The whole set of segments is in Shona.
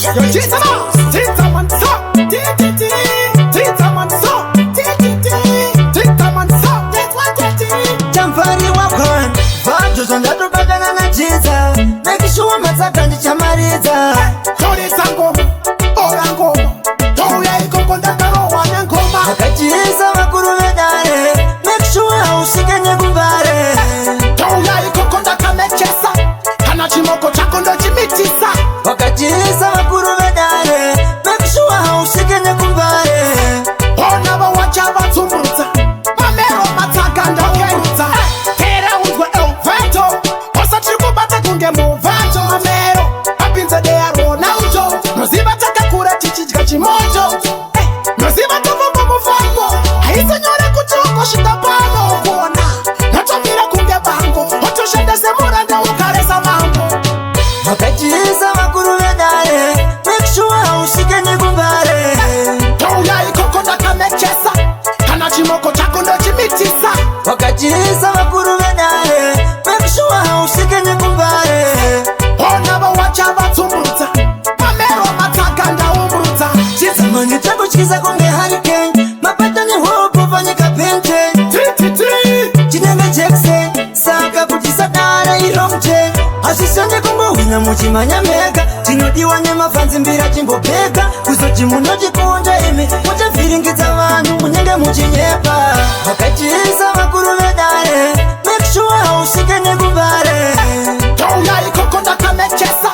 Yo chita man, chita man so, chita man so, chita man so. Chamfari wakon, vajo zonda tupagana na chiza. Make sure mataka ndichamaliza. Tori sangoma, ora ngoma, touya ikoko ndakarowa nyangoma. Akachiza makuru medare, make sure haushike nyekumbare. Touya ikoko ndakamechesa, kana chimoko chako ndo chimitisa. Akachiza makuru medare, make sure haushike nyekumbare. Ona bawacha batsumbrutsa, mamero mataka ndakerutsa. Tera uzwe elveto, osa chirikubata kunge muvato. Mamero, apinza dea Ronaldo, noziba takakura chichidya chimoto. Noziba tuvumba mufango, haisanyore kuchoko shitapano kuona. Natomira kunge bango, otoshendese muranda ukaresa mambo. Akachiza makuru medare, make sure haushike nyekumbare. Touya ikoko ndakamechesa, kana chimoko chako ndo chimitisa. Akachiza makuru medare, make sure haushike nyekumbare. Ona bawacha batsumbrutsa, mamero mataka ndaumbrutsa. Chisamani chako chikiza kunge hurricane, mapata ni hopo fanyika pente. Chinenge Jackson, saka kutisadara iromche. Asisonye kumbo wina muchimanya mega, chinodiwa ne mafanzi mbira chimbopeka. Kuzoti munochikunja imi, muchafiringidza vanhu munenge muchinyepa. Akachiisa makuru medare, make sure haushike nyekumbare. Touya ikoko ndakamechesa,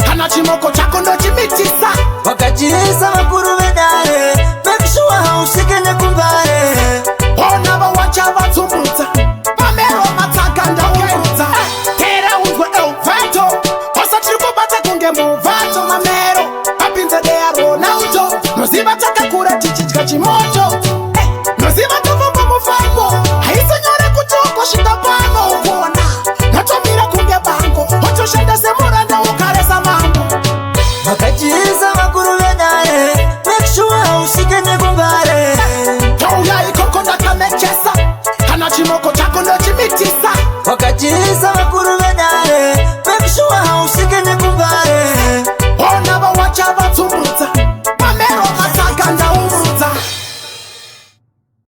kana chimoko chako ndo chimitisa. Akachiisa makuru medare, make sure haushike nyekumbare. Ona bawacha batsumbrutsa, mamero mataka ndaumbrutsa. Tera uzwe elveto, osa chirikubata kunge muvato. Mamero, apinza dea Ronaldo, noziba takakura chichidya chimoto.